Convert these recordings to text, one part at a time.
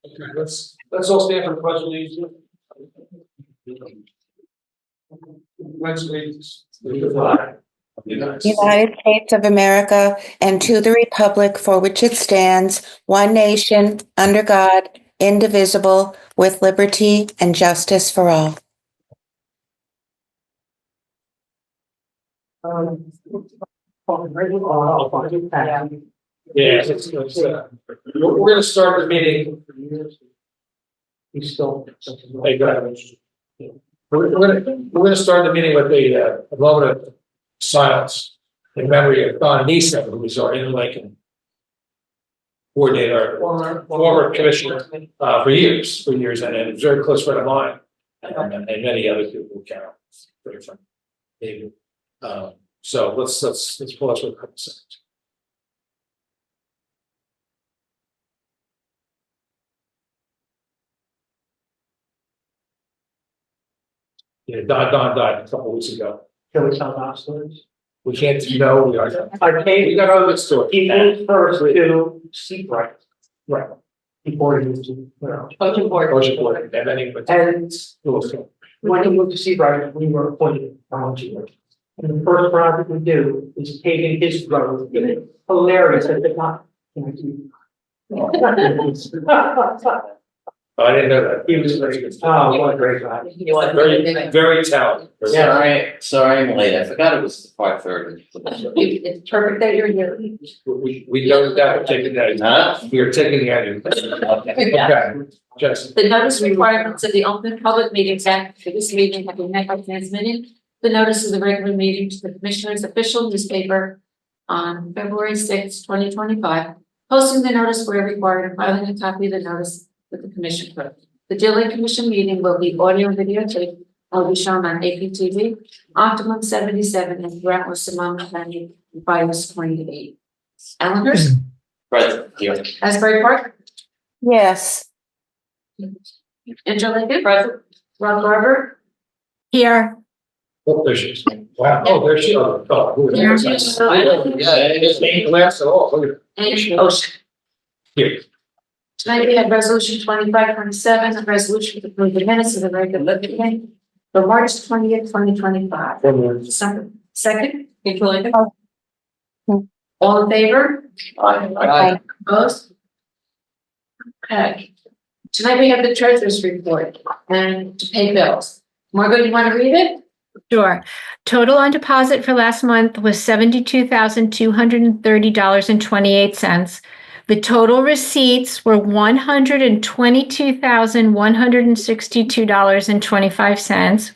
Okay, let's all stand for the pledge of allegiance. Pledge allegiance to the flag of the United States. United States of America and to the republic for which it stands, one nation, under God, indivisible, with liberty and justice for all. Yeah, we're gonna start the meeting. He's still. Hey, go ahead. We're gonna start the meeting with a moment of silence in memory of Don Neeson, who was our Interlincoln coordinator, former commissioner, for years, and a very close friend of mine, and many other people who count. Very friend, David. So let's pause for a couple seconds. Yeah, Don died a couple of weeks ago. Can we tell our stories? We can't know. We got all good story. He moved first to Seabright. Right. Before he moved to, Ocean Board, and then he went to And Louisville. when he moved to Seabright, we were appointed volunteer. And the first project we do is paving his road. It's hilarious that they're not. I didn't know that. He was very good. Oh, what a great guy. Very, very talented. Yeah. Sorry, I'm late. I forgot it was 5:30. It's perfect that you're here. We know that we're taking that. Huh? We are taking the annual. Okay, Jess. The notice requirements of the Open Public Meetings Act for this meeting have been met by transmitting the notice of the regular meeting to the Commissioner's official newspaper on February 6, 2025, posting the notice where required and filing a copy of the notice with the Commission clerk. The Dealing Commission meeting will be audio and videotape and will be shown on APTV, Optimum 77 and Brentwood, Sonoma County, BIOS 28. Ellenhurst, Present, here. Asbury Park, Yes. Angelica, present. Ron Garber, Here. Oh, there she is. Wow. Oh, there she is. Oh, who There is she that? is. It's ain't glass at all. Look at and Ocean. here. Tonight we have resolution 2527, a resolution to approve the minutes of the regular meeting for March 20th, 2025. Second, Angelica. All in favor? Aye. Opposed? Okay. Tonight we have the treasurer's report and to pay bills. Margaret, you want to read it? Sure. Total on deposit for last month was $72,230.28. The total receipts were $122,162.25.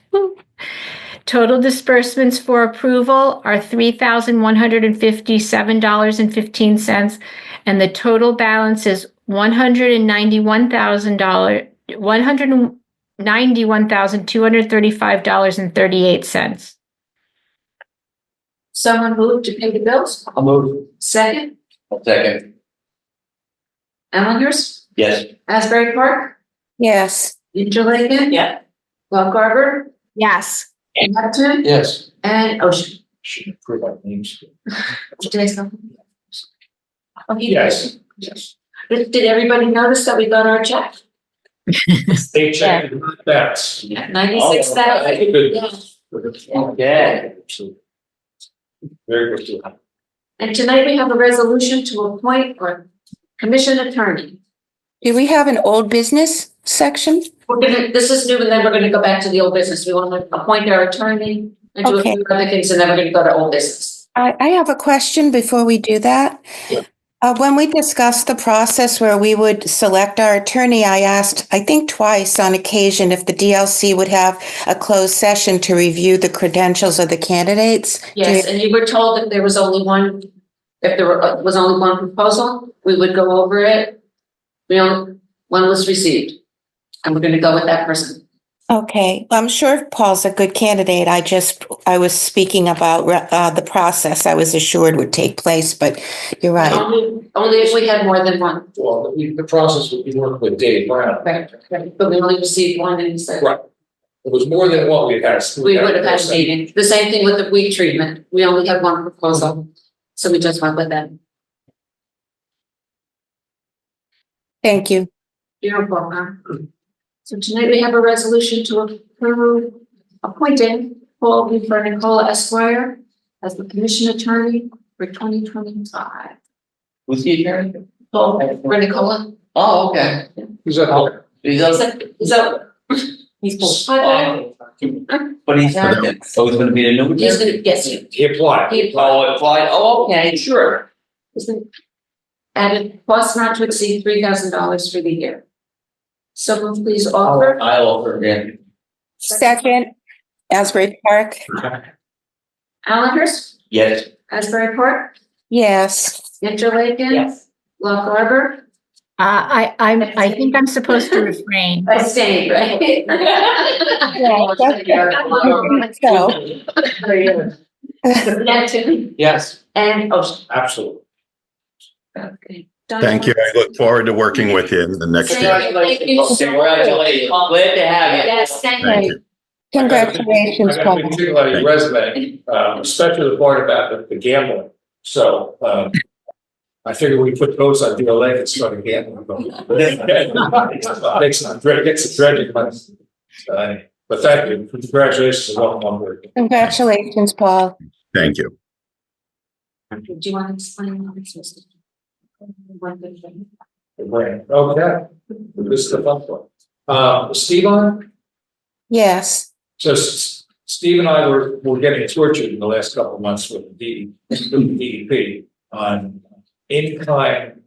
Total disbursements for approval are $3,157.15, and the total balance is $191,235.38. Someone moved to pay the bills? I'll move. Second, Second, Ellenhurst, yes. Asbury Park, Yes. Angelica. Yeah. Well, Garber, Yes. Neptune, Yes. and Ocean. Should approve our names. Today's number. Okay. Yes. Yes. Did everybody notice that we got our check? They checked that. 96,000. Good. Okay. Very good. And tonight we have a resolution to appoint or commission attorney. Do we have an old business section? This is new, and then we're gonna go back to the old business. We want to appoint our attorney and do a Okay. few other things, and then we're gonna go to old business. I have a question before we do that. Yeah. When we discussed the process where we would select our attorney, I asked, I think twice on occasion, if the DLC would have a closed session to review the credentials of the candidates. Yes, and you were told that there was only one, if there was only one proposal, we would go over it. One was received, and we're gonna go with that person. Okay, I'm sure Paul's a good candidate. I was speaking about the process I was assured would take place, but you're right. Only if we had more than one. Well, the process would be working with Dave Brown. Right, but we only received one, and he said. Right. It was more than what we had. We would have had a meeting. The same thing with the weed treatment. We only had one proposal. So we just went with that. Thank you. Beautiful, huh? So tonight we have a resolution to approve appointing Paul Nicola Esquire as the commission attorney for 2025. Who's the attorney? Paul Nicola. Oh, okay. Who's that? He's He's Paul. but he's not, so he's gonna be the new He's attorney? gonna, yes, He applied. he applied. Oh, applied, oh, okay, sure. Isn't added cost not to exceed $3,000 for the year. Someone please offer. I'll offer, yeah. Second, Asbury Park, Allenhurst, Yes. Asbury Park, yes. Interlaken. Yes. Lock Harbor. I think I'm supposed to refrain. I stayed, right? So, Neptune Yes. and Ocean. Absolutely. Okay. Thank you. I look forward to working with you in the next year. Thank you so Congratulations, glad to have you. Yes, thank Thank you. you. congratulations, I got a Paul. particular resume, especially the part about the gambling. So, I figured we put those on the lake and started gambling. Gets the dredging money. But thank you. Congratulations and welcome on board. Congratulations, Paul. Thank you. Do you want to explain what it's supposed to do? The brand. Okay. This is the fun one. Steve on? Yes, So Steve and I were getting tortured in the last couple of months with the DEP on in-kind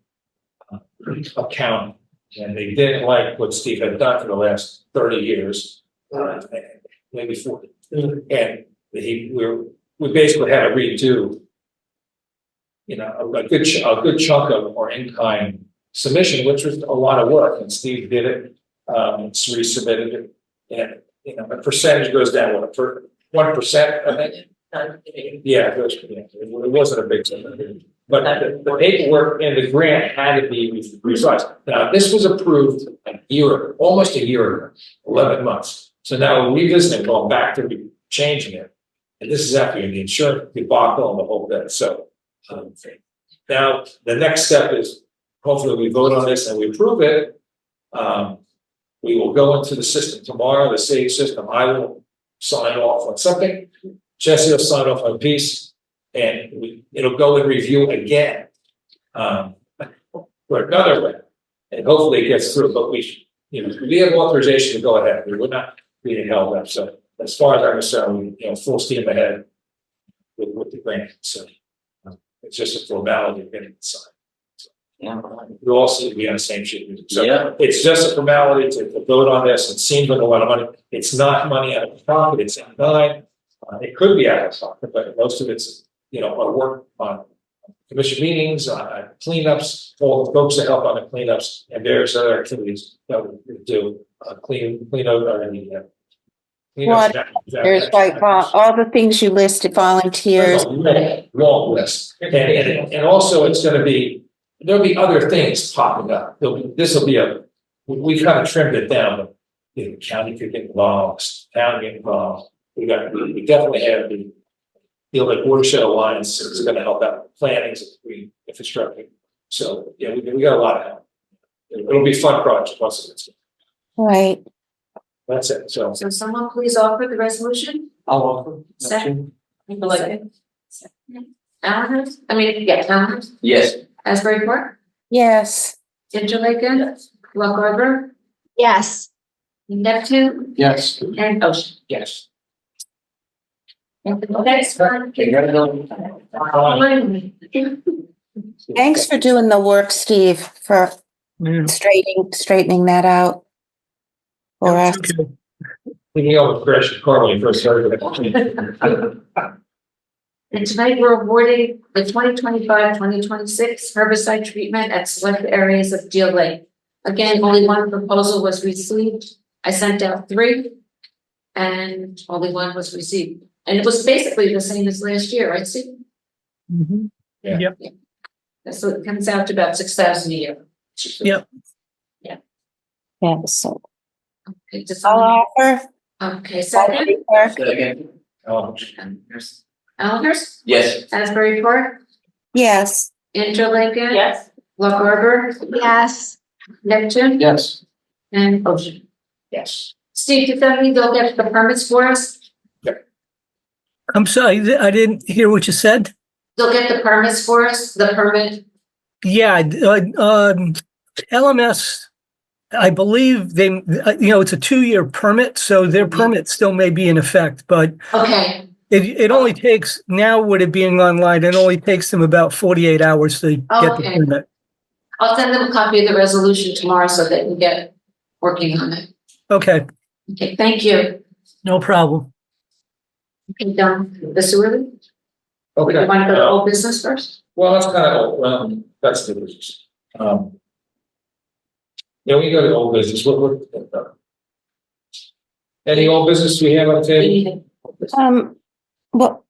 account. And they didn't like what Steve had done for the last 30 years, maybe 40. And we basically had to redo, a good chunk of our in-kind submission, which was a lot of work. And Steve did it, resubmitted it. And, a percentage goes down, what, for 1%, I think? Yeah, it wasn't a big thing. But the paperwork and the grant had to be revised. Now, this was approved almost a year ago, 11 months. So now we're revisiting, going back to changing it. And this is after the insurance debacle and the whole bit. So now the next step is hopefully we vote on this and we approve it. We will go into the system tomorrow, the SAGE system. I will sign off on something. Jesse will sign off on a piece, and it'll go in review again for another way. And hopefully it gets through, but we have authorization to go ahead. We would not be held up. So as far as I'm concerned, full steam ahead with the grant. So it's just a formality of getting it signed. Yeah. We all seem to be on the same sheet. So Yeah. it's just a formality to vote on this. It seems like a lot of money. It's not money out of pocket. It's in line. It could be out of pocket, but most of it's, our work on commission meetings, on cleanups, all the folks that help on the cleanups and various other activities that we do, clean up there's like all the things you listed, volunteers. long list. And also it's going to be, there'll be other things popping up. We kind of trimmed it down, but the county could get involved, town get involved. We definitely have the like Watershed Alliance is going to help out with plannings of green infrastructure. So yeah, we got a lot of help. It'll be a fun project once it's. Right. That's it. So someone please offer the resolution. I'll offer. Second. Allenhurst, Allenhurst, Yes. Asbury Park, Yes, Interlaken, Lock Harbor, Yes. Neptune, Yes. and Ocean. yes. And the next one. thanks for doing the work, Steve, for straightening that out for us. We can go with Chris and Carl when you first started. And tonight we're awarding the 2025-2026 herbicide treatment at select areas of Deal Lake. Again, only one proposal was received. I sent out 3 and only one was received. And it was basically the same as last year, right, Steve? Mm-hmm. Yeah. Yep. So it comes out to about 6,000 a year. Yep. Yeah, so Okay, just I'll offer. okay, second. Asbury Park, Second. Allenhurst, Yes. Asbury Park, yes, Interlaken. Yes. Lock Harbor, Yes. Neptune. Yes. and Ocean. Yes. Steve, does that mean they'll get the permits for us? I'm sorry, I didn't hear what you said. They'll get the permits for us, the permit? Yeah, LMS, I believe it's a 2-year permit, so their permit still may be in effect, but Okay, it only takes, now with it being online, it only takes them about 48 hours to get the Okay. permit. I'll send them a copy of the resolution tomorrow so they can get working on it. Okay, Okay, thank you. no problem. Okay, done. The sewer? You Okay. want to go to old business first? Well, that's kind of old. Well, that's the business. Yeah, we go to old business. Any old business we have on We table? need it. Well,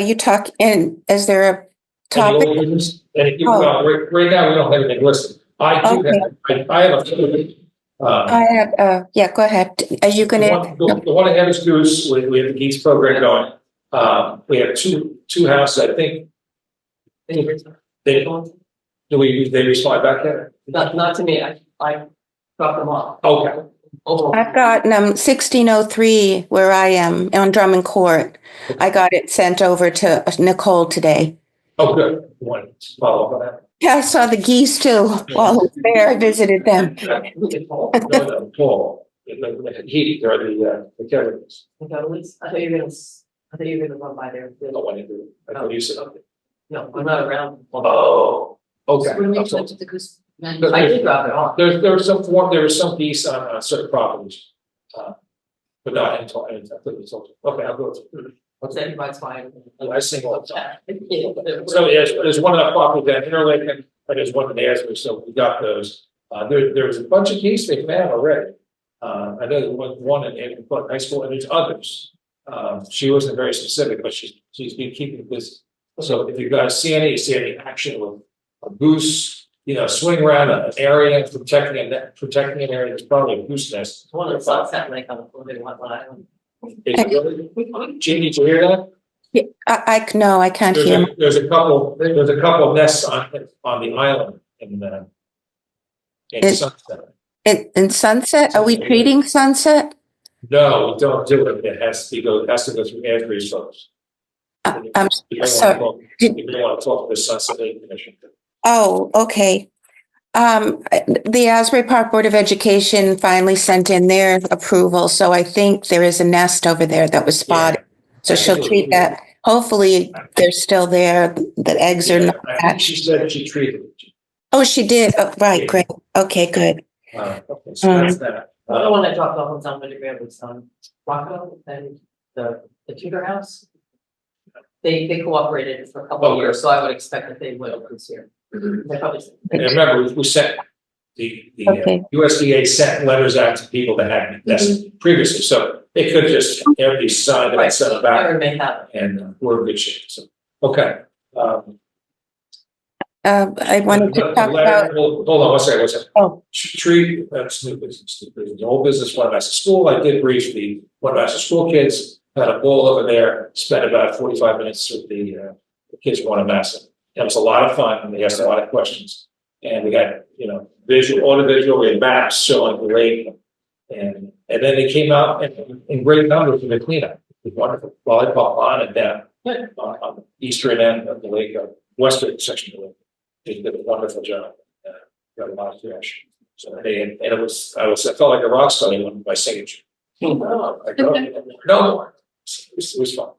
you talk, and is there a Any topic? old business? Any, Oh. well, right now, we don't have anything listed. I do Okay. have, I have a few. I have, yeah, go ahead. Are you The gonna? one I have is Goose. We have the Geese program going. We have two houses, I think. They respond back yet? Not to me, I dropped them off. Okay. I've got 1603 where I am on Drummond Court. I got it sent over to Nicole today. Oh, good. You want to follow up on that? Yeah, I saw the geese too while I was there. I visited them. No, Paul. The heat, or the categories. I thought you were gonna run by there. I don't want to do it. I thought you said. No, I'm not around. Oh, okay. When we went to the Goose. I did drop it off. There was some geese on certain properties. But not until, I think it's all, okay, I'll go through. What's that? Everybody's fine. I sing all the time. So yes, there's one of the properties that Interlake, and there's one in Asbury, so we got those. There was a bunch of geese they found already. I know there was one in high school, and there's others. She wasn't very specific, but she's been keeping this. So if you guys see any action with a goose, swing around an area, protecting an area, there's probably a goose nest. One of the Sunset Lake on the floating one island. Jean, did you hear that? Yeah, no, I can't hear. There's a couple nests on the island in Sunset. In Sunset, are we treating Sunset? No, we don't do it. It has to go through Asbury's folks. I'm You sorry. don't want to talk to the Sunset Lake Commission. Oh, okay. The Asbury Park Board of Education finally sent in their approval, so I think there is a nest over there that was spotted. So she'll treat that. Hopefully, they're still there. The eggs are not I think hatched. she said she treated it. Oh, she did. Oh, right, great. Okay, good. Okay, so that's that. The one I dropped off on somebody grab was Rocco and the Tudor house. They cooperated for a couple of Okay. years, so I would expect that they would this year. They probably. And remember, we sent the Okay. USDA sent letters out to people that had nested previously, so they could just everybody signed it and sent it back, Aaron may have it. and we're in good shape. So, okay. I wanted to talk about, Hold on, what's that? Oh. Tree, that's new business. The old business, one master school. I did brief the one master school kids. Had a ball over there. Spent about 45 minutes with the kids from one master. It was a lot of fun, and they asked a lot of questions. And we got visual, audio-visual. We had maps showing the lake, and then they came out in great numbers for the cleanup. It was wonderful. Volleyball on and down on the eastern end of the lake, western section of the lake. They did a wonderful job. Got a lot of fish. So I felt like a rock star when my signature. No more. It was fun.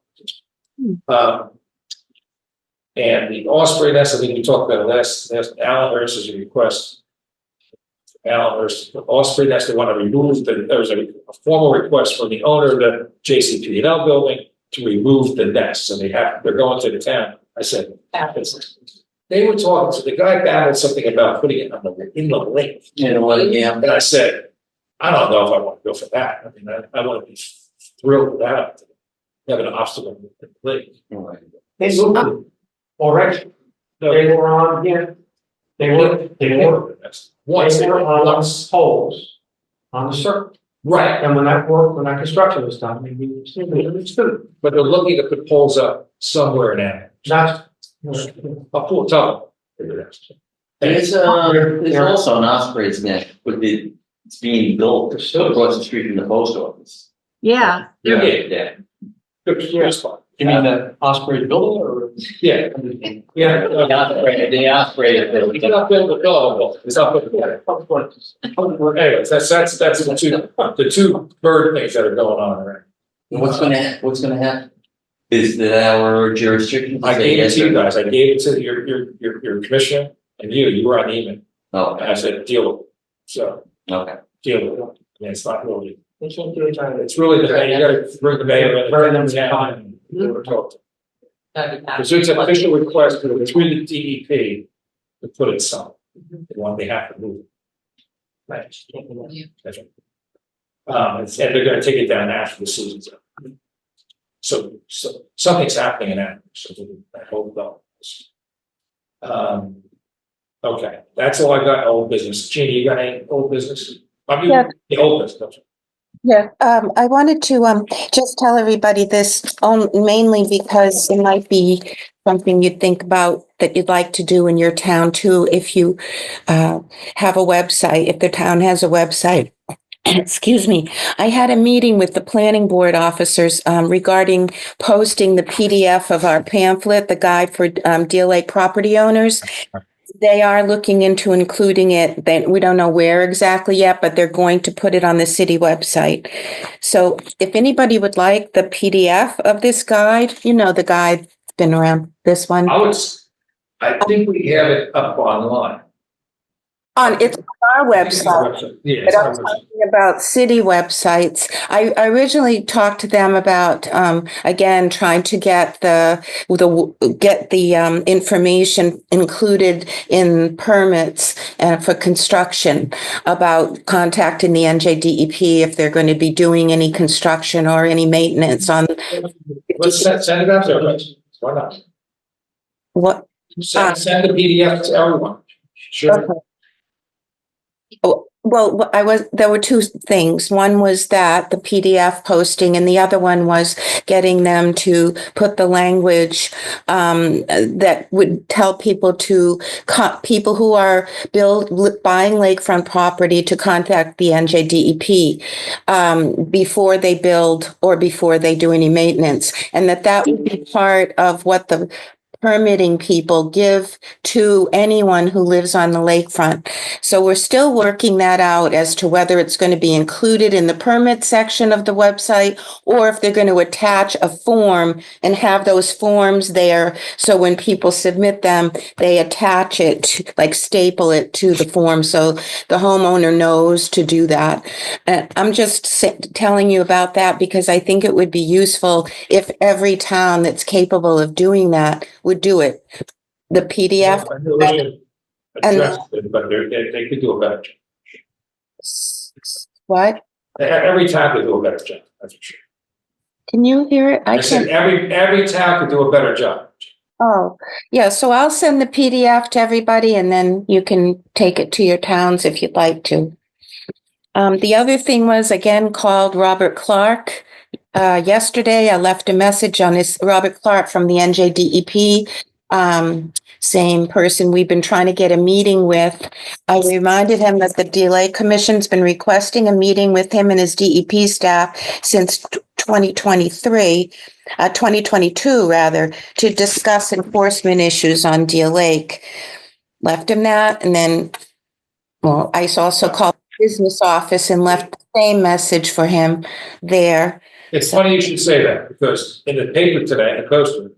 And the Osprey nest, I think we talked about last. Alan Hurst is a request. Alan Hurst, the Osprey nest, they want to remove there was a formal request from the owner of the JCP&L building to remove the nest. So they're going to the town. I said, they were talking to the guy babbled something about putting it in the lake. And I said, I don't know if I want to go for that. I mean, I want to be thrilled with that. Have an obstacle in the lake. They moved it already. They were on here. They were on poles on the circuit. Right. And when that construction was done, But they're looking to put poles up somewhere now. that's A full tunnel. There's also an Osprey's Nest, but it's being built across the street from the post office. Yeah. Yeah. Good spot. You mean the Osprey building or? Yeah. Yeah. The Osprey. It's not built with dog, it's not built with. Anyways, that's the two bird things that are going on around. What's gonna happen? Is that our jurisdiction? I gave it to you guys, I gave it to your commissioner and you were on the email. Oh, And I said, deal with it. So, okay. deal with it. I mean, it's not really, They can't do it. it's really the mayor, you gotta bring the mayor in, bring them down and we'll talk to them. Because it's an official request through the DEP to put it some. They have to move it. Right. That's right. And they're gonna take it down after the season's up. So something's happening in that, so I hope that. Okay, that's all I got, old business. Jeannie, you got any old business? I mean, Yeah. the old business. Yeah, I wanted to just tell everybody this mainly because it might be something you'd think about that you'd like to do in your town too, if you have a website, if the town has a website. Excuse me. I had a meeting with the planning board officers regarding posting the PDF of our pamphlet, the guide for DLA property owners. They are looking into including it. We don't know where exactly yet, but they're going to put it on the city website. So if anybody would like the PDF of this guide, the guide's been around, this one. I think we have it up online. It's on our website. Yeah, But it's I'm on our website. talking about city websites. I originally talked to them about, again, trying to get the information included in permits for construction about contacting the NJDEP if they're going to be doing any construction or any maintenance on. Let's send it out to everybody. Why not? What? Send the PDF to everyone. Sure. Okay. Well, there were two things. One was that the PDF posting, and the other one was getting them to put the language that would tell people people who are buying lakefront property to contact the NJDEP before they build or before they do any maintenance, and that would be part of what the permitting people give to anyone who lives on the lakefront. So we're still working that out as to whether it's going to be included in the permit section of the website or if they're going to attach a form and have those forms there. So when people submit them, they attach it, like staple it to the form so the homeowner knows to do that. And I'm just telling you about that because I think it would be useful if every town that's capable of doing that would do it. The PDF. Address it, but they could do a better job. What? Every town could do a better job, that's for sure. Can you hear it? I said every town could do a better job. Oh, yeah. So I'll send the PDF to everybody and then you can take it to your towns if you'd like to. The other thing was, again, called Robert Clark. Yesterday, I left a message on Robert Clark from the NJDEP, same person we've been trying to get a meeting with. I reminded him that the DLA Commission's been requesting a meeting with him and his DEP staff since 2022 rather, to discuss enforcement issues on Deal Lake. Left him that, and then, I also called the business office and left the same message for him there. It's funny you should say that, because in the paper today, the poster,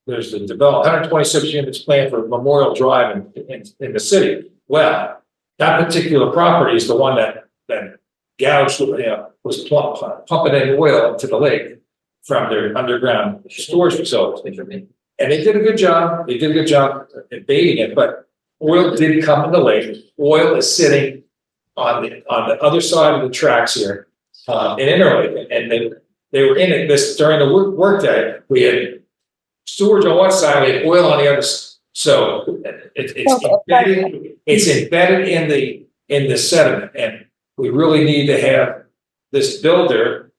there's the 126 units planned for Memorial Drive in the city. Well, that particular property is the one that gouged, was pumping in oil into the lake from their underground storage facilities. And they did a good job. They did a good job at baiting it, but oil did come in the lake. Oil is sitting on the other side of the tracks here in Interlake, and they were in it during the work day. We had storage on one side, we had oil on the other side. So it's embedded in the sediment, and we really need to have this developer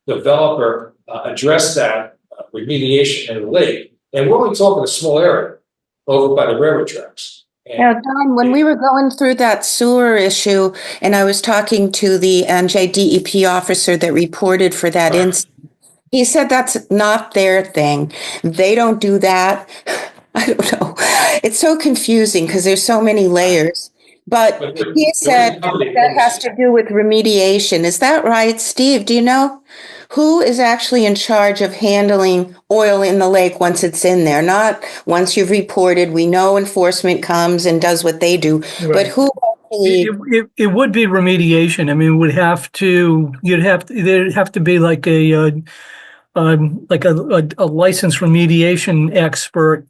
address that remediation in the lake. And we're only talking a small area over by the railroad tracks. Now, Don, when we were going through that sewer issue and I was talking to the NJDEP officer that reported for that incident, he said that's not their thing. They don't do that. I don't know. It's so confusing because there's so many layers. But he said that has to do with remediation. Is that right, Steve? Do you know? Who is actually in charge of handling oil in the lake once it's in there? Not once you've reported, we know enforcement comes and does what they do, but Right. who actually, It would be remediation. I mean, there'd have to be like a licensed remediation expert.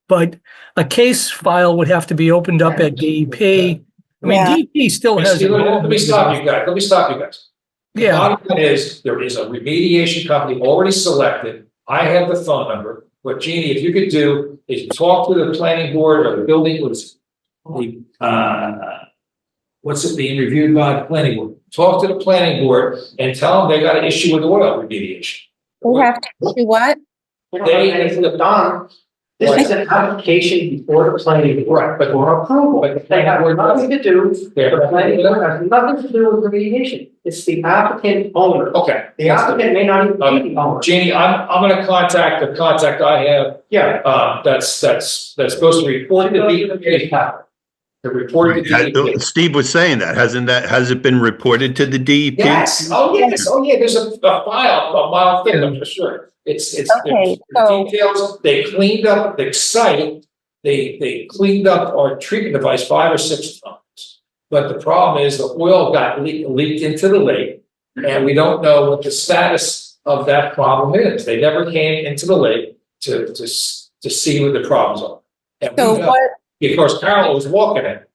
But a case file would have to be opened up at DEP. I mean, Yeah. DEP still has. Let me stop you guys. Let me stop you guys. The Yeah, bottom line is, there is a remediation company already selected. I have the phone number. What Jeannie, if you could do, is talk to the planning board or the building, what's it being reviewed by the planning board? Talk to the planning board and tell them they got an issue with oil remediation. we have to do what? We don't have anything to done. This is an application before the planning board, Right, but- for approval. but- They have nothing to do, Yeah. the planning board has nothing to do with remediation. It's the applicant owner. Okay. The applicant may not even be the owner. Jeannie, I'm gonna contact the contact I have, Yeah. that's supposed to report to DEP. The report to DEP. Steve was saying that, has it been reported to the DEP? Yes, oh yeah, there's a file, a mile thick, I'm sure. It's Okay, the so- details, they cleaned up the site, they cleaned up our treatment device 5 or 6 times. But the problem is the oil got leaked into the lake, and we don't know what the status of that problem is. They never came into the lake to see what the problems are. And we So know, what, because Carol was walking it.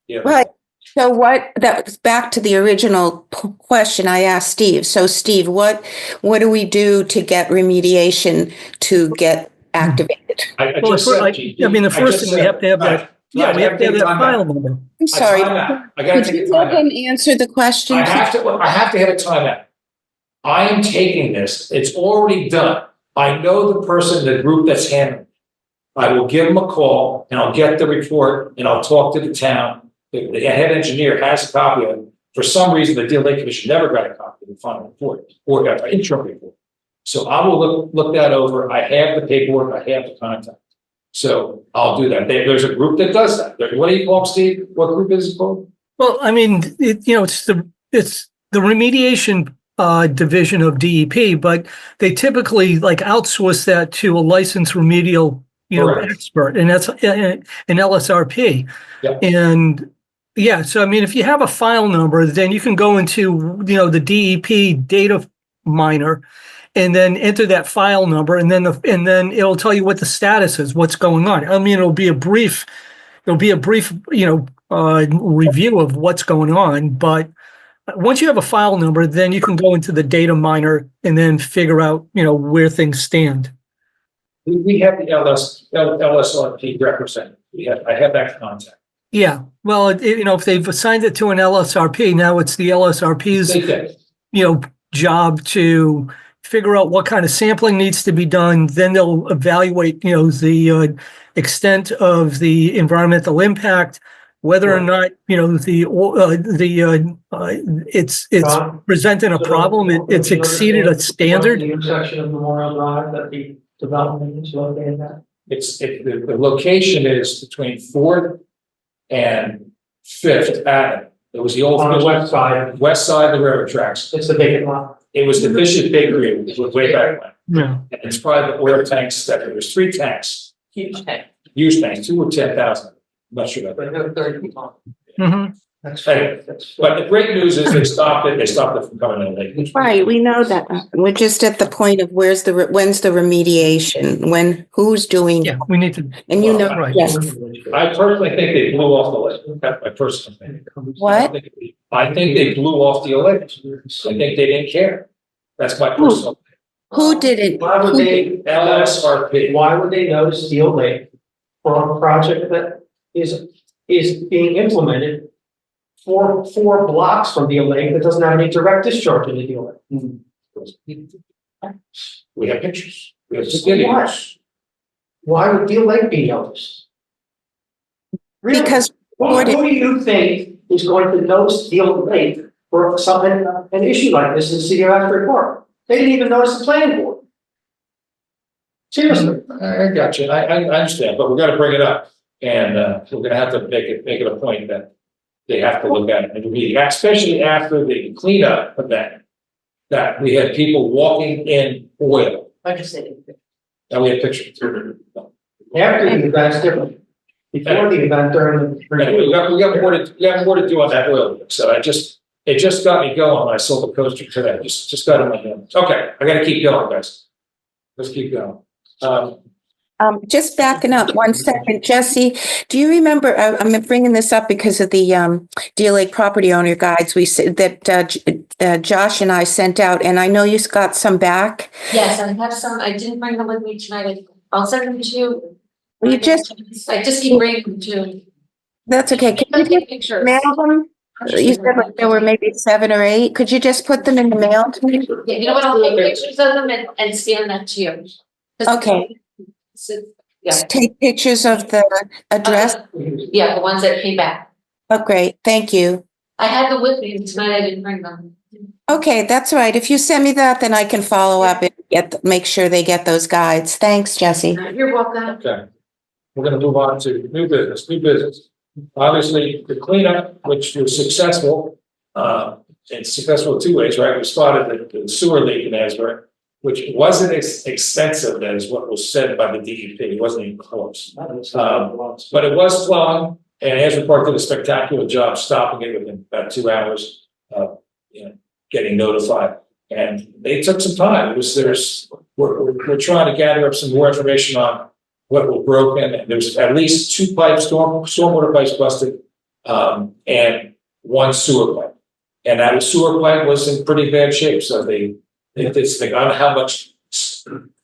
Yeah. right, so what, that was back to the original question I asked Steve. So Steve, what do we do to get remediation to get activated? I well, just said, the first thing we have to have that, we have to have that file number. I'm sorry. I gotta Could take a you let timeout. him answer the question? I have to have a timeout. I am taking this, it's already done. I know the person, the group that's handling it. I will give them a call and I'll get the report and I'll talk to the town. The head engineer has a copy of it. For some reason, the Deal Lake Commission never got a copy of the final report or got an interim report. So I will look that over. I have the paperwork, I have the contact. So I'll do that. There's a group that does that. What do you call them, Steve? What group is it called? Well, I mean, it's the remediation division of DEP, but they typically like outsource that to a licensed remedial, Correct. expert, and that's an LSRP. Yep. And yeah, so I mean, if you have a file number, then you can go into the DEP data miner, and then enter that file number, and then it'll tell you what the status is, what's going on. I mean, it'll be a brief, review of what's going on, but once you have a file number, then you can go into the data miner and then figure out, where things stand. We have the LSRP representative. I have that contact. Yeah. Well, if they've assigned it to an LSRP, now it's the LSRP's, They did. job to figure out what kind of sampling needs to be done. Then they'll evaluate, the extent of the environmental impact, whether or not, it's John? presenting a problem, it's exceeded a standard. The intersection of Memorial Drive that the development is located at. The location is between 4th and 5th Avenue. It was the old. On the west side. West side of the railroad tracks. It's the vacant lot. It was the Bishop Bakery, it was way back when. Yeah. And it's probably the oil tanks there's 3 tanks, Huge tank. used tanks, 2 were 10,000. I'm not sure about But that. they're 30 feet long. Mhm. That's Anyway, but the great news is they stopped it from coming in late. Right, we know that. We're just at the point of when's the remediation, who's doing, Yeah, we need to, and Right. yes, I personally think they blew off the lake. That's my personal opinion. what? I think they blew off the election. I think they didn't care. That's my personal. Who did it? Why would they, LSRP. why would they notice Steel Lake for a project that is being implemented four blocks from Deal Lake that doesn't have any direct discharge into Deal Lake? We have pictures. We have videos. Why would Deal Lake be noticed? Really? Because Who do you think is going to notice Deal Lake for something, an issue like this in the city of Asbury Park? They didn't even notice the planning board. Seriously. I got you. I understand, but we gotta bring it up. And, we're gonna have to make it a point that they have to look at it and read, especially after the cleanup event. That we had people walking in oil, Like I said. and we had pictures. After the event's different. Before the event, during the. Anyway, we got more to do on that oil, so it just got me going when I saw the coaster today, just got in my head. Okay, I gotta keep going, guys. Let's keep going. Just backing up 1 second, Jesse, do you remember, I'm bringing this up because of the Deal Lake property owner guides we said that Josh and I sent out, and I know you got some back. Yes, I have some, I didn't bring them with me tonight, I'll send them to you. You just, I just keep bringing them to you. that's okay. Can you Take just pictures. mail them? You said like there were maybe 7 or 8. Could you just put them in the mail to me? Yeah, you know what, I'll take pictures of them and scan that to you. Okay. So, yeah. Take pictures of the address. Yeah, the ones that came back. Oh, great. Thank you. I had them with me tonight, I didn't bring them. Okay, that's all right. If you send me that, then I can follow up and make sure they get those guides. Thanks, Jesse. You're welcome. Okay. We're gonna move on to new business. Obviously, the cleanup, which was successful, it's successful in 2 ways, right? We spotted the sewer leak in Asbury, which wasn't as extensive as what was said by the DEP. It wasn't even close. But it was flowing, and Asbury Park did a spectacular job stopping it within about 2 hours, getting notified. And they took some time. We're trying to gather up some more information on what was broken. And there's at least 2 pipes, stormwater pipes busted, and 1 sewer pipe. And that sewer pipe was in pretty bad shape. So they did this thing. I don't know how much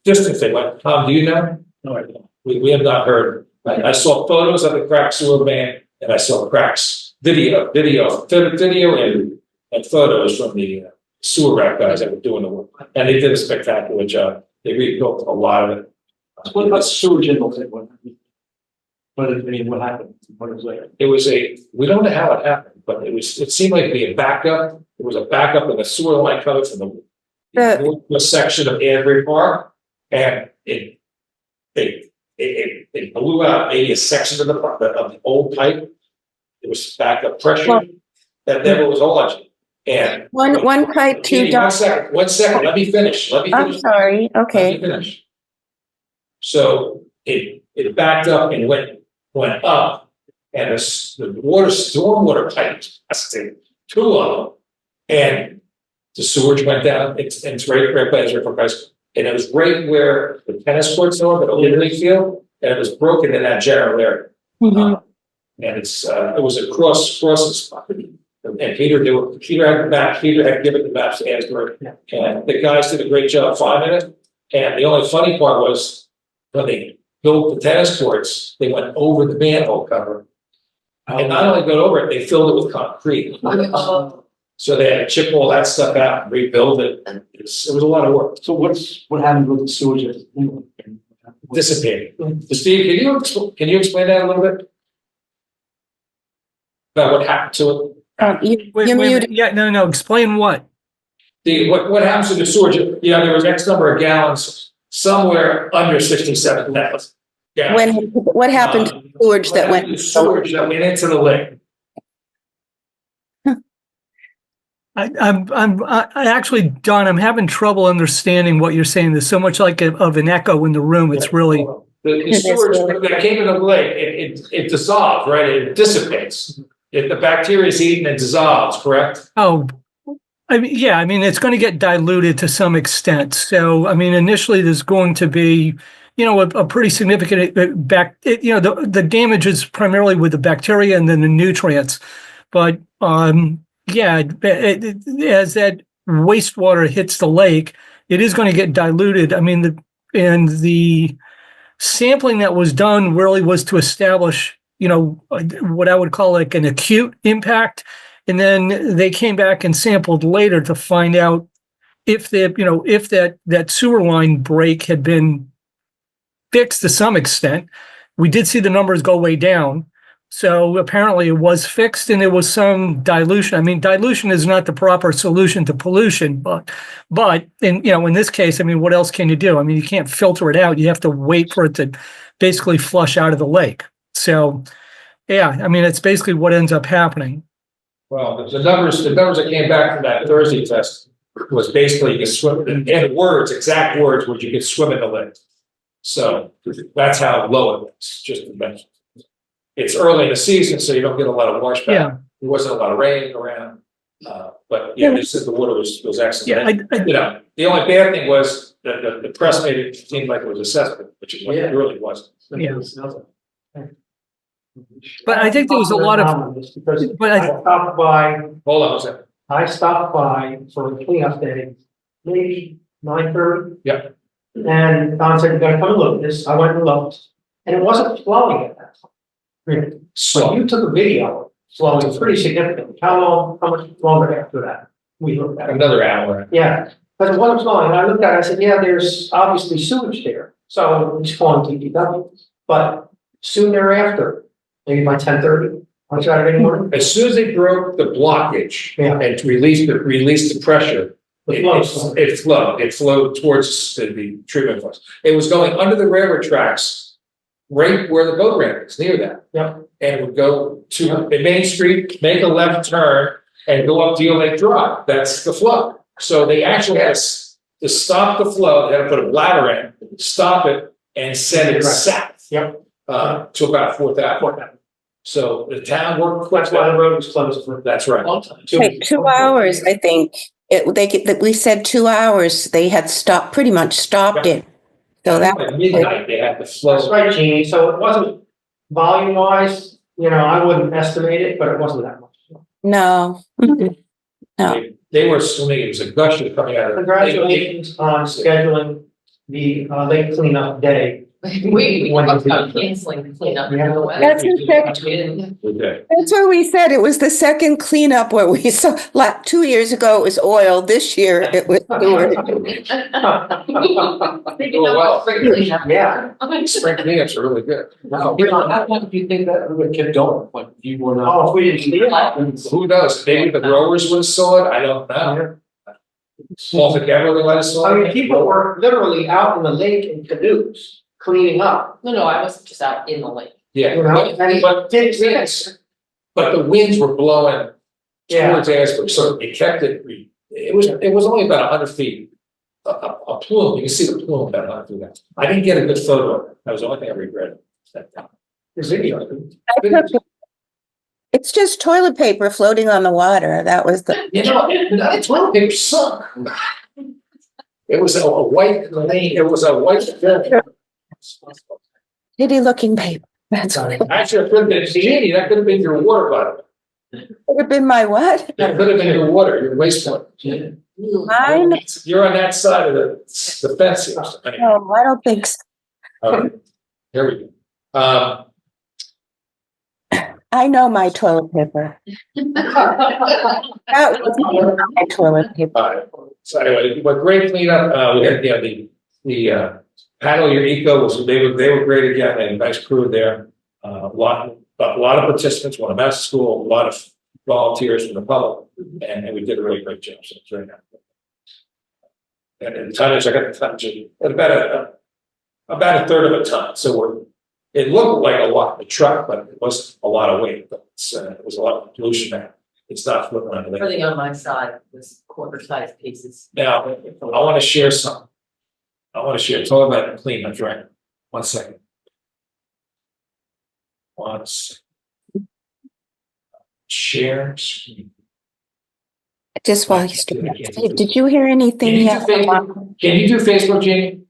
distance they went. Tom, do you know? No, I don't. We have not heard. I saw photos of the cracked sewer main, and I saw cracks, video and photos from the sewer rack guys that were doing the work. And they did a spectacular job. They rebuilt a lot of it. What about sewage inlet? What happened? What was that? It was we don't know how it happened, but it seemed like a backup. It was a backup in the sewer line coming from the section of Asbury Park, and it blew out maybe a section of the old pipe. It was backup pressure that never was on. And one pipe, 2 dots. 1 second. Let me finish. I'm sorry. Okay. Let me finish. So it backed up and went up, and the stormwater pipes busted, 2 of them, and the sewage went down. It's right by Asbury Park High School, and it was right where the tennis courts are, the Little League field, and it was broken in that general area. Mhm. And it was a crossing spot. And Peter had the map. Peter had given the maps to Asbury, and the guys did a great job finding it. And the only funny part was, when they built the tennis courts, they went over the manhole cover. And not only got over it, they filled it with concrete. So they had to chip all that stuff out and rebuild it. And it was a lot of work. So what happened with the sewage? Dissipating. Steve, can you explain that a little bit? About what happened to it? You're muted. Yeah, no, explain what? What happens to the sewage? There was X number of gallons somewhere under 67,000 gallons. What happened to sewage that went? Sewage that went into the lake. I'm actually, Don, I'm having trouble understanding what you're saying. There's so much of an echo in the room. It's really. The sewage that came into the lake, it dissolves, right? It dissipates. The bacteria is eaten and dissolves, correct? Oh, it's going to get diluted to some extent. So, initially there's going to be, a pretty significant the damage is primarily with the bacteria and then the nutrients. But, as that wastewater hits the lake, it is going to get diluted. The sampling that was done really was to establish, what I would call like an acute impact. And then they came back and sampled later to find out if that sewer line break had been fixed to some extent. We did see the numbers go way down. So apparently it was fixed and there was some dilution. I mean, dilution is not the proper solution to pollution, but in, in this case, I mean, what else can you do? I mean, you can't filter it out. You have to wait for it to basically flush out of the lake. So, yeah, I mean, it's basically what ends up happening. Well, the numbers that came back from that Thursday test was basically you could swim, in words, exact words, where you could swim in the lake. So that's how low it was, just to mention. It's early in the season, so you don't get a lot of washback. Yeah. There wasn't a lot of rain around. But yeah, this is the water was excellent. Yeah, The only bad thing was that the press made it seem like it was assessment, which is what it really wasn't. Yeah. But I think there was a lot of, Because but I stopped by, Hold on a second. I stopped by for a cleanup day, maybe 9:30. Yeah. And Don said, "You gotta come and look at this." I went and looked, and it wasn't flowing at that time. Really. So you took a video, flowing pretty significantly. How much longer after that? We looked at it. Another hour. Yeah, but it wasn't flowing. And I looked at it, I said, yeah, there's obviously sewage there. So it's calling DPW. But soon thereafter, maybe by 10:30 on Saturday morning, As soon as they broke the blockage Yeah. and released the pressure, the flow. it flowed towards the treatment place. It was going under the railroad tracks, right where the boat ramp is, near that. Yeah. And it would go to Main Street, make a left turn, and go up Deal Lake Drive. That's the flow. So they actually had to stop the flow. They had to put a bladder in, stop it, and send it south. Yep. To about 4th Avenue. So the town worked quick. That's why the road was closed for That's right. a long time. Wait, 2 hours, I think. We said 2 hours. They had pretty much stopped it. So that. At midnight, they had the That's flow. right, Jeannie. So it wasn't volume wise, I wouldn't estimate it, but it wasn't that much. No. No. They were swimming. It was a gusher coming out of. Congratulations on scheduling the lake cleanup day. We talked about canceling the cleanup. That's in fact, Okay. that's what we said. It was the second cleanup where we saw, 2 years ago it was oil. This year it was sewer. Spring cleanup. Yeah. Spring cleanups are really good. How long do you think that would kept going when you were not? Oh, if we didn't see it. Who knows? Maybe the growers would have saw it. I don't know. Altogether, they let us saw I it. mean, people were literally out in the lake in canoes, cleaning up. No, I wasn't just out in the lake. Yeah, But but the winds were blowing Yeah. towards Asbury, so it kept it. It was only about 100 feet. A plume, you can see the plume about 100 feet. I didn't get a good photo of it. That was the only thing I regretted. The video. It's just toilet paper floating on the water. That was the. That toilet paper sunk. It was a white lane. It was a white. Pretty looking paper. That's what it Actually, it could have been Jeannie. That could have been your water bottle. would have been. My what? That could have been your water, your wastewater. Mine? You're on that side of the fence here. No, I don't think so. All right. Here we go. I know my toilet paper. That was my toilet paper. All right. So anyway, but great cleanup. We had the Paddle Your Eco was they were great again. They had a nice crew there. A lot of participants. Went to master school. A lot of volunteers from the public, and we did a really great job. So it's very nice. And the tonnage, I got the tonnage at about a third of a ton. So it looked like a lot in the truck, but it was a lot of weight. But it was a lot of pollution there. It's not flipping on the lake. Everything on my side was quarter-sized pieces. Now, I want to share some. It's all about cleanup, right? 1 second. Share screen. Just while he's doing it. Did you hear anything yet? Can you do Facebook, Jeannie?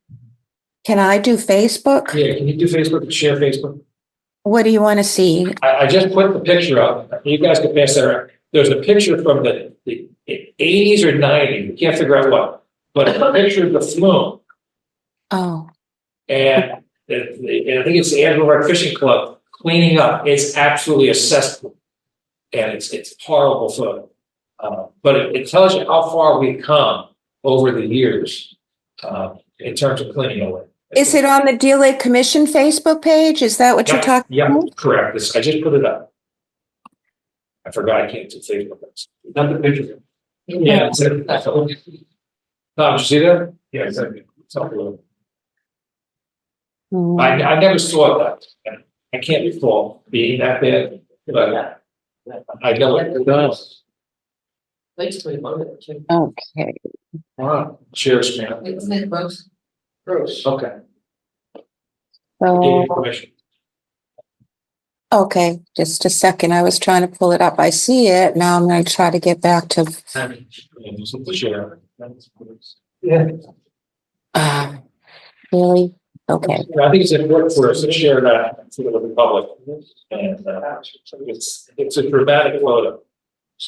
Can I do Facebook? Yeah, can you do Facebook and share Facebook? What do you want to see? I just put the picture up. You guys can pass that around. There's a picture from the 80s or 90s. You can't figure out what. But it's a picture of the flume. Oh, And I think it's the Asbury Fishing Club cleaning up. It's absolutely a cesspool. And it's horrible photo. But it tells you how far we've come over the years in terms of cleaning away. Is it on the Deal Lake Commission Facebook page? Is that what you're talking Yeah, about? correct. I just put it up. I forgot I can't do Facebook. Not the picture. Yeah. That's all. Tom, did you see that? Yeah, exactly. It's all blue. Hmm. I never saw that. I can't recall being that bad, but I know it does. Basically, voted to. Okay, Wow. Cheers, man. It's in gross. Gross. Okay. Gave so, you permission. okay, just a second. I was trying to pull it up. I see it. Now I'm going to try to get back to, Share. Yeah. really? Okay. I think it's important for us to share that to the public. And it's a dramatic photo.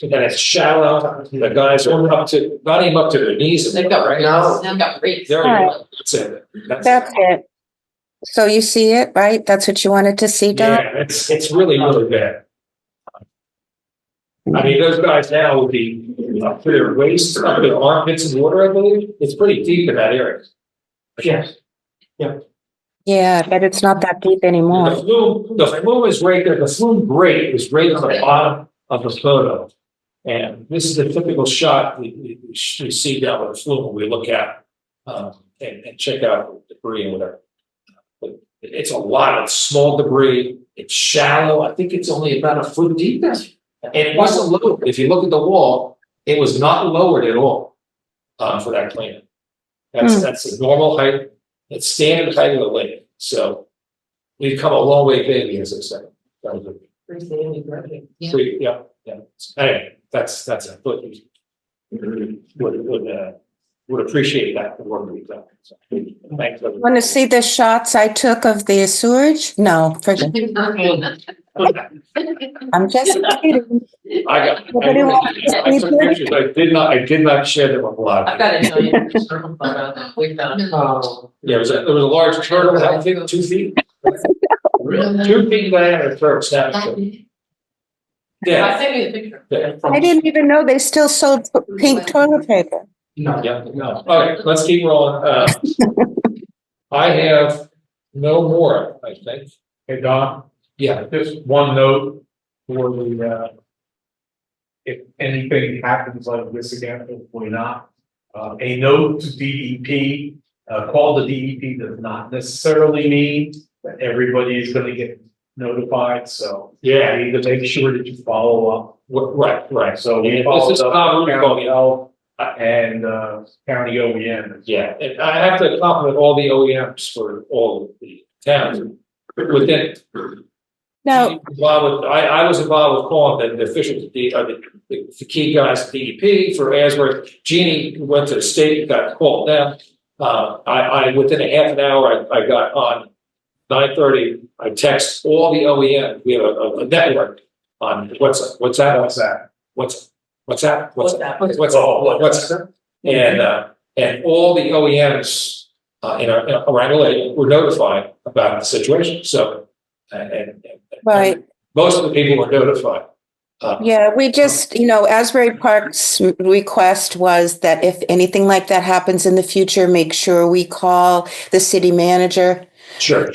And it's shallow. The guys are up to, not even up to their knees. They've got right? rates. They've got rates. There All you right. go. That's it. That's it. So you see it, right? That's what you wanted to see, Don? Yeah, it's really, really bad. I mean, those guys now would be up to their waist, up to their armpits in water, I believe. It's pretty deep in that area. Yes. Yeah, but it's not that deep The anymore. flume is right there. The flume grate is right on the bottom of the photo. And this is the typical shot we see down with the flume when we look at and check out the debris and whatever. But it's a lot of small debris. It's shallow. I think it's only about a foot deep. And it wasn't lowered. If you look at the wall, it was not lowered at all for that cleanup. That's the normal height. It's standard height of the lake. So we've come a long way, baby, as I said. Yeah. So, yeah. Anyway, that's a foot. Would appreciate that, the work we've done. So, thanks. Want to see the shots I took of the sewage? No, forget. I'm just kidding. I got Nobody wants to I see took it? pictures. I did not share them with a lot. I've got to tell you. We found it. Yeah, there was a large turtle, I think 2 feet. 2 feet diameter turtle snapping. Yeah. I sent you the picture. Yeah. I didn't even know they still sold pink toilet paper. No. Yeah, no. All right, let's keep rolling. I have no more, I think. Hey, Don, Yeah, just one note for the, if anything happens like this again, hopefully not. A note to DEP, call the DEP does not necessarily mean that everybody is gonna get notified, so. yeah, You need to make sure that you follow up. right. So we This followed is up common, county health and, county OEM. Yeah, and I have to compliment all the OEMs for all of the towns within. No, I was involved with calling the officials, the key guys at DEP for Asbury. Jeannie went to the state, got called them. I within a half an hour, I got on 9:30. I text all the OEM. We have a network on what's that? What's that? And all the OEMs around the lake were notified about the situation. So and right. most of the people were notified. Yeah, we just, Asbury Park's request was that if anything like that happens in the future, make sure we call the city manager. Sure.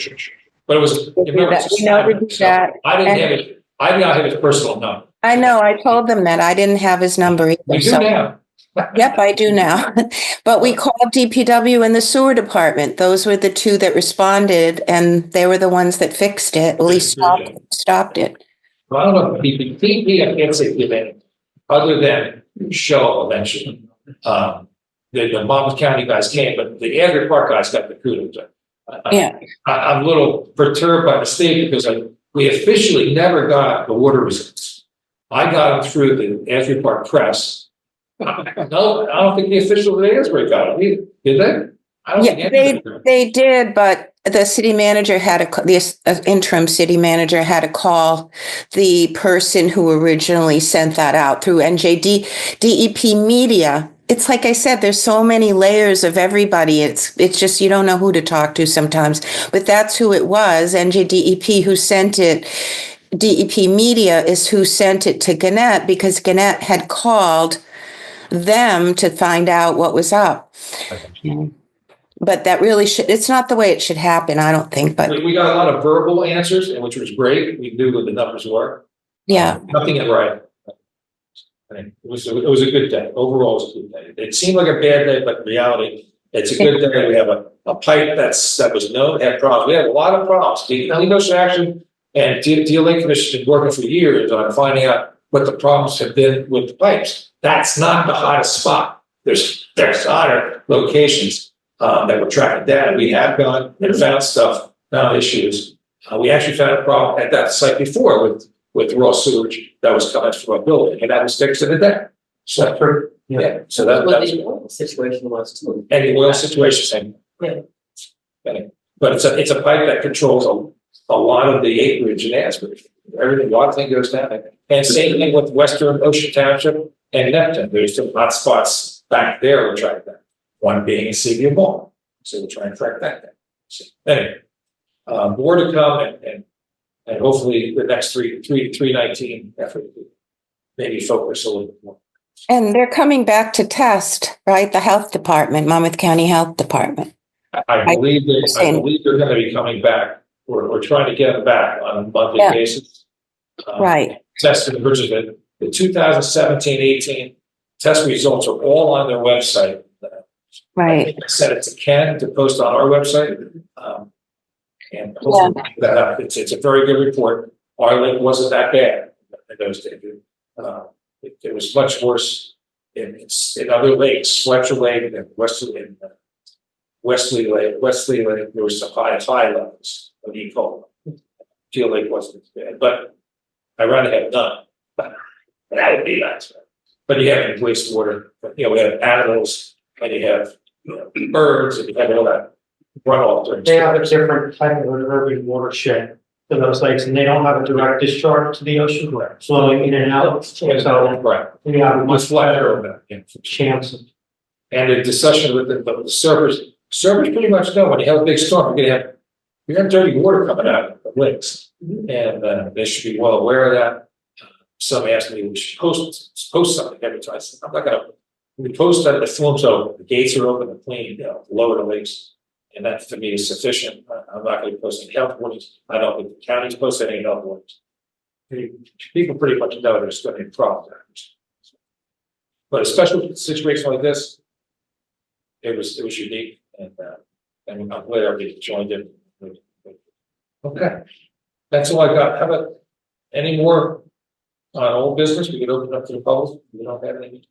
But it was. Remember, it's We know to do so that. I didn't have it. I did not have his personal number. I know, I told them that. I didn't have his number either. We do so- now. Yep, I do now. But we called DPW and the sewer department. Those were the two that responded, and they were the ones that fixed it, at least stopped it. Well, I don't know if DEP I can't say give any, other than show eventually. The Monmouth County guys came, but the Asbury Park guys got the kudos. Yeah. I'm a little perturbed by the state because we officially never got the water results. I got them through the Asbury Park press. No, I don't think the officials of Asbury got it either. Did they? I don't Yeah, think anybody did. they did, but the city manager the interim city manager had to call the person who originally sent that out through DEP media. It's like I said, there's so many layers of everybody. It's just, you don't know who to talk to sometimes, but that's who it was. NJDEP who sent it. DEP media is who sent it to Gannett because Gannett had called them to find out what was up. But that really it's not the way it should happen, I don't think, but We got a lot of verbal answers, and which was great. We knew what the numbers were. yeah, Nothing in writing. I think it was a good day. Overall, it was a good day. It seemed like a bad day, but in reality, it's a good day. We have a pipe that was known, had problems. We had a lot of problems. The Ocean Action and DLA Commission has been working for years on finding out what the problems have been with the pipes. That's not the hottest spot. There's hotter locations that we're tracking down. We have gone and found stuff, found issues. We actually found a problem at that site before with raw sewage that was coming from a building, and that was fixed in a day. So, yeah, so that was. Situation was too. And the oil situation, same. Yeah. But it's a pipe that controls a lot of the acreage in Asbury. Everything, a lot of things goes down there. And same thing with Western Ocean Township and Neptune. There's some hot spots back there we're trying that. One being in Seaview Mall. So we're trying to track that down. So anyway, more to come and hopefully the next 319 effort maybe focus a little bit more. and they're coming back to test, right? The health department, Monmouth County Health Department. I believe they're going to be coming back. We're trying to get them back on a monthly basis. Right. Testing versus the 2017-18 test results are all on their website. Right. I sent it to Ken to post on our website. And hopefully it's a very good report. Our lake wasn't that bad in those days. It was much worse in other lakes, Fletcher Lake and Wesley Lake, there was some high levels of E. coli. Teal Lake wasn't as bad, but I rather have none. That would be nice. But you have wastewater, we have animals, and you have birds, and you have all that runoff during. They have a different type of an urban watershed to those lakes, and they don't have a direct discharge to the ocean, flowing in and out. So Right. we have a Much much better flatter than chance of. and the discussion with the servers pretty much know when you have a big storm, you're gonna have dirty water coming out of the lakes. And they should be well aware of that. Some asked me, we should post something every time. I said, I'm not gonna, we post that the film's open, the gates are open, the plane, lower the lakes. And that to me is sufficient. I'm not gonna post any health warnings. I don't think the county's posted any health warnings. People pretty much know there's gonna be problems. But a special situation like this, it was unique, and I'm glad everybody joined in. Okay, that's all I got. How about any more on old business? We can open up to the public. We don't have any.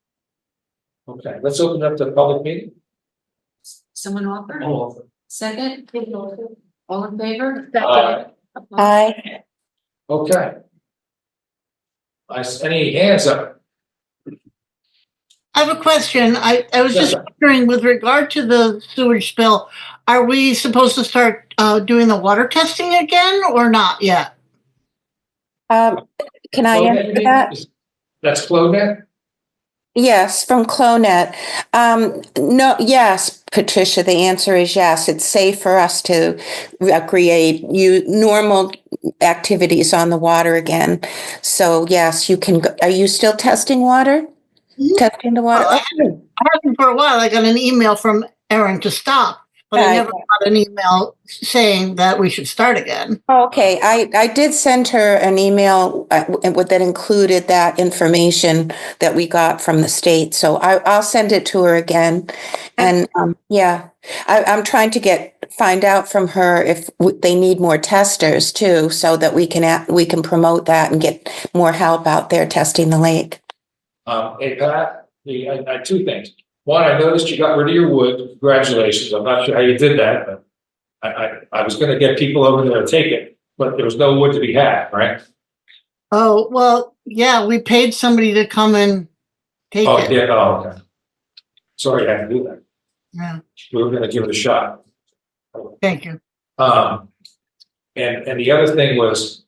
Okay, let's open up the public meeting. Someone offer? Oh, Second? All in favor? Aye. Okay. Any hands up? I have a question. I was Yes, just sir. wondering, with regard to the sewage spill, are we supposed to start doing the water testing again or not yet? Can I answer that? That's Clonet? Yes, from Clonet. No, yes, Patricia, the answer is yes. It's safe for us to recreate normal activities on the water again. So yes, you can go. Are you still testing water? Testing the water? Well, Okay. I haven't for a while. I got an email from Erin to stop, but I never got an email saying that we should start again. Okay, I did send her an email that included that information that we got from the state. So I'll send it to her again. And yeah, I'm trying to find out from her if they need more testers too, so that we can promote that and get more help out there testing the lake. Hey, Pat, I had two things. One, I noticed you got rid of your wood. Congratulations. I'm not sure how you did that, but I was going to get people over there to take it, but there was no wood to be had, right? Oh, well, yeah, we paid somebody to come and take Oh, it. yeah. Oh, okay. Sorry, I had to do that. Yeah, We were going to give it a shot. thank you. And the other thing was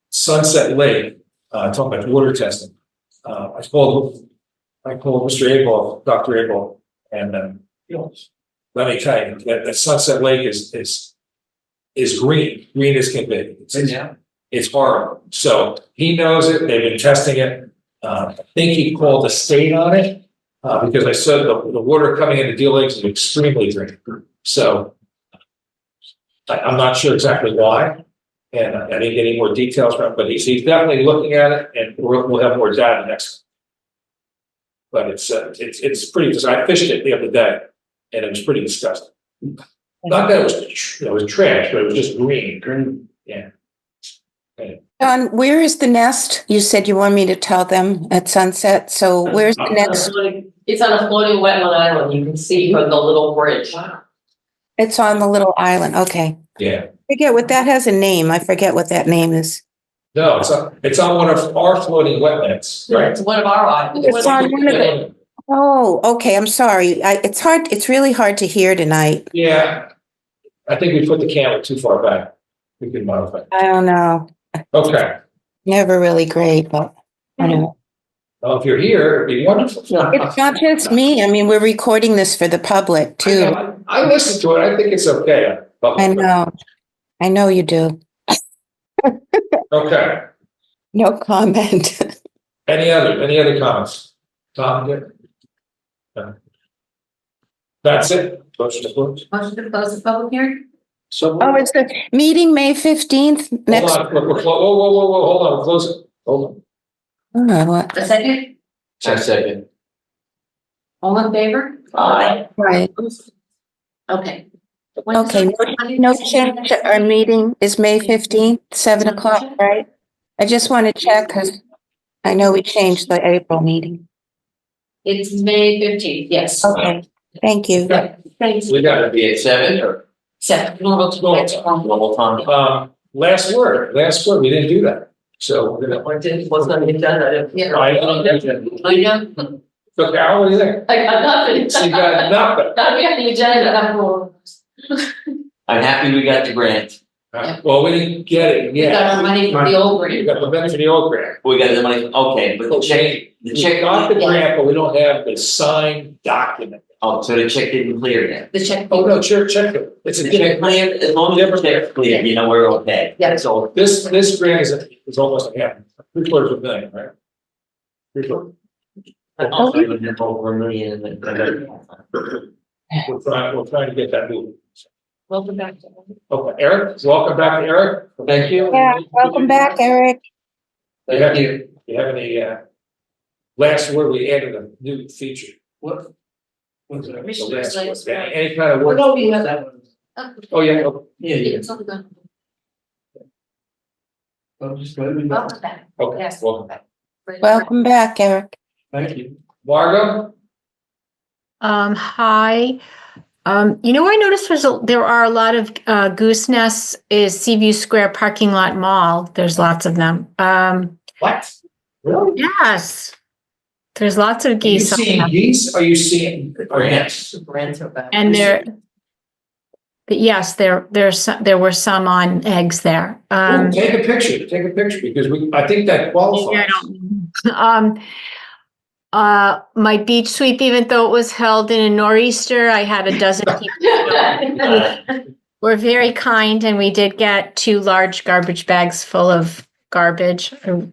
Sunset Lake, talking about water testing. I called Mr. Abel, Dr. Abel, and let me tell you that Sunset Lake is green as can be. It's horrible. So he knows it. They've been testing it. I think he called the state on it because I said the water coming into Deal Lake is extremely green. So I'm not sure exactly why, and I didn't get any more details from him, but he's definitely looking at it, and we'll have more data next. But it's pretty, I fished it the other day, and it was pretty disgusting. Not that it was trash, but it was just green, yeah. John, where is the nest? You said you want me to tell them at sunset, so where's the nest? It's on a floating wetland island, you can see from the little bridge. It's on the little island, okay. Yeah. Forget what, that has a name, I forget what that name is. No, it's on one of our floating wetlands, right? It's one of our islands. It's on one of it. Oh, okay, I'm sorry, it's really hard to hear tonight. Yeah, I think we put the camera too far back. We could modify. I don't know, Okay, never really great, but I don't know. well, if you're here, it'd be wonderful. It's not just me, I mean, we're recording this for the public too. I listen to it, I think it's okay. I know you do. Okay, No comment. any other comments? Tom, good? No. That's it. Motion to close. Motion to close the public hearing? So. Oh, it's the meeting, May 15th, next. Hold on, whoa, hold on, we're closing. Hold on. What? A second? I second. All in favor? Aye. Right, Okay. okay, no change, our meeting is May 15th, 7:00, right? I just want to check, because I know we changed the April meeting. It's May 15th, yes. Okay, thank you. Thanks. We got it. Be at 7 or Except normal to normal time? Last word, we didn't do that. So we're gonna. What's on the agenda? Yeah. I don't I know. So Carol, what do you think? I got nothing. So you got nothing. Gotta be on the agenda. I'm happy we got the grant. Well, we didn't get it We yet. got our money from the old We grant. got the money for the old grant. We got the money, okay, but the check We got the grant, but we don't have the signed document. oh, so the check didn't clear yet. The check. Oh, no, check it. It's a The check check. cleared, as long as the check's clear, you know, we're okay. Yeah. So, This grant is almost a half, $750,000, right? $750,000. over $1 million. We're trying to get that moving. Welcome back. Okay, Eric, welcome back, Eric. Thank you. Yeah, welcome back, Eric. Do you have any last word? We added a new feature. What? What's that? The Commissioners' last last word. word. Any kind of word? No, we had that one. Oh, yeah. Oh, Yeah, It's all done. I'm just glad we Welcome back. Okay, Yes. welcome back. Welcome back, Eric. Thank you. Margo? Hi. I noticed there are a lot of goose nests is Seaview Square parking lot mall. There's lots of them. What? Really? Yes. There's lots of Are you geese. seeing geese? Are you seeing grants? Grants are back. And there were some on eggs there. Ooh, take a picture, because I think that qualifies. My beach sweep, even though it was held in a nor'easter, I had a dozen people. Were very kind, and we did get 2 large garbage bags full of garbage. And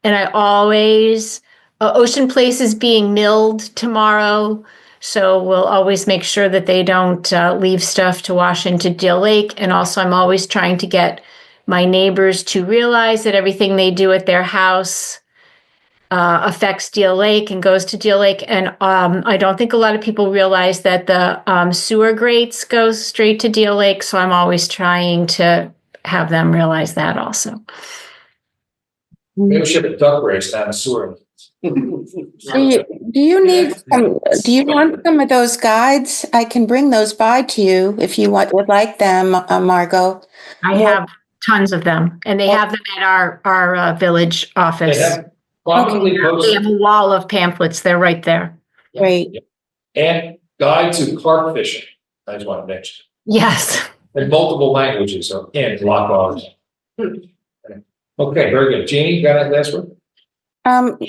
I always, Ocean Place is being milled tomorrow, so we'll always make sure that they don't leave stuff to wash into Deal Lake. And also, I'm always trying to get my neighbors to realize that everything they do at their house affects Deal Lake and goes to Deal Lake. And I don't think a lot of people realize that the sewer grates go straight to Deal Lake. So I'm always trying to have them realize that also. Maybe we should have a duck race down the sewer. Do you need do you want some of those guides? I can bring those by to you if you would like them, Margot. I have tons of them, and they have them at our village office. They have probably They posted have a wall of pamphlets. They're right there. Great. and guide to carp fishing. I just want to mention. Yes. In multiple languages, so in lock bars. Okay, very good. Jeannie, got that last word?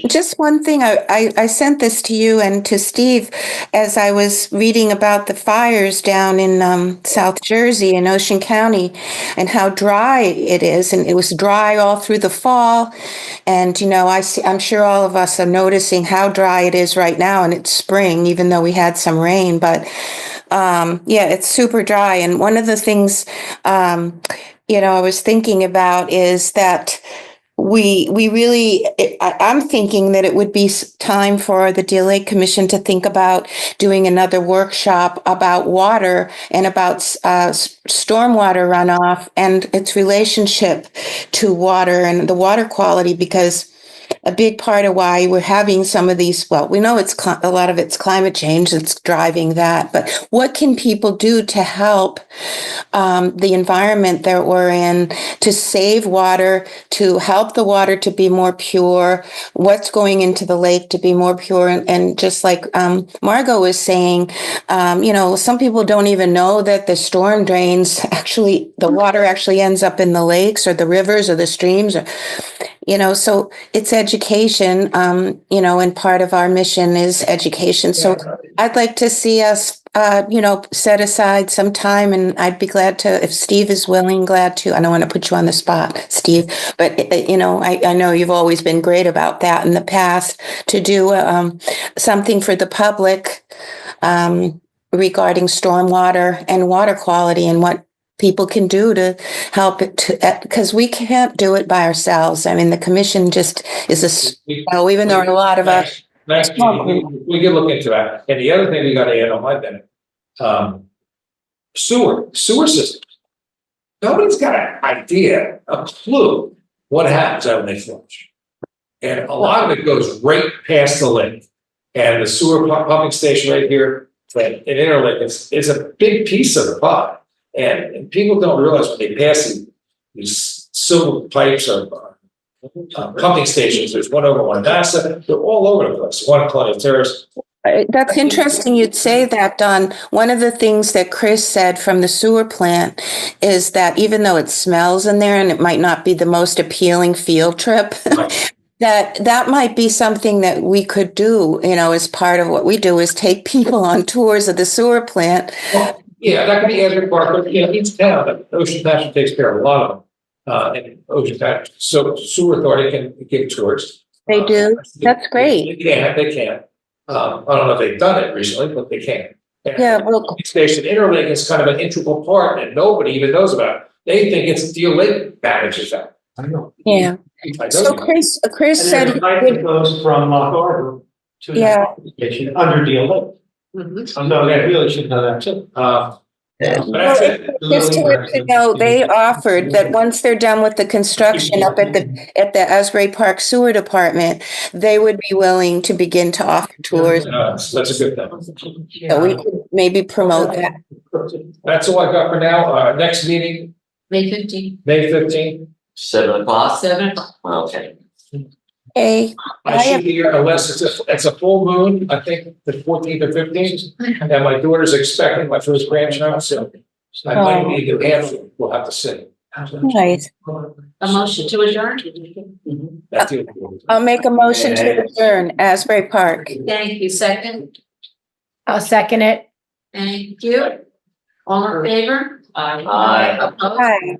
Just one thing, I sent this to you and to Steve as I was reading about the fires down in South Jersey in Ocean County and how dry it is. And it was dry all through the fall. And, I'm sure all of us are noticing how dry it is right now, and it's spring, even though we had some rain. But Yeah, it's super dry. And one of the things, I was thinking about is that we really, I'm thinking that it would be time for the DLA Commission to think about doing another workshop about water and about stormwater runoff and its relationship to water and the water quality, because a big part of why we're having some of these, well, we know it's a lot of it's climate change that's driving that, but what can people do to help the environment that we're in, to save water, to help the water to be more pure, what's going into the lake to be more pure? And just like Margot was saying, some people don't even know that the storm drains, actually, the water actually ends up in the lakes or the rivers or the streams, or so it's education, and part of our mission is education. So I'd like to see us, set aside some time, and I'd be glad to, if Steve is willing, glad to. I don't want to put you on the spot, Steve, but, I know you've always been great about that in the past, to do something for the public regarding stormwater and water quality and what people can do to help it, because we can't do it by ourselves. I mean, the commission just is even though a lot of us. Next meeting, we can look into that. And the other thing we got to add on my benefit, sewer systems. Nobody's got an idea, a clue what happens when they flush. And a lot of it goes right past the lake. And the sewer pumping station right here in Interlake, it's a big piece of the pie. And people don't realize when they pass these silver pipes or pumping stations. There's one over on Massa. They're all over the place. One in Colonial Terrace. That's interesting you'd say that, Don. One of the things that Chris said from the sewer plant is that even though it smells in there and it might not be the most appealing field trip, that might be something that we could do, as part of what we do, is take people on tours of the sewer plant. Well, yeah, that could be Asbury Park, but each town, Ocean Township takes care of a lot of them. And Ocean Township, so Sewer Authority can give tours. They do. That's great. Yeah, they can. I don't know if they've done it recently, but they can. And Yeah, the station Interlake is kind of an integral part, and nobody even knows about it. They think it's Deal Lake manages that. I know. Yeah. So Chris said And then it goes from Harbor to the station under DLA. No, they really should know that too. But that's it. Just to let you know, they offered that once they're done with the construction up at the Asbury Park Sewer Department, they would be willing to begin to offer tours. That's a good thing. So we could maybe promote that. That's all I got for now. Next meeting, May 15th. May 15th. 7 o'clock? 7 o'clock. Okay. Hey, I should be here unless it's a full moon, I think the 14th or 15th, and my daughter's expecting my first grandchild, so I might need to answer. We'll have to see. nice. A motion to adjourn? That's it. I'll make a motion to adjourn Asbury Park. Thank you. Second? I'll second it. Thank you. All in favor? Aye. Opposed? Hi.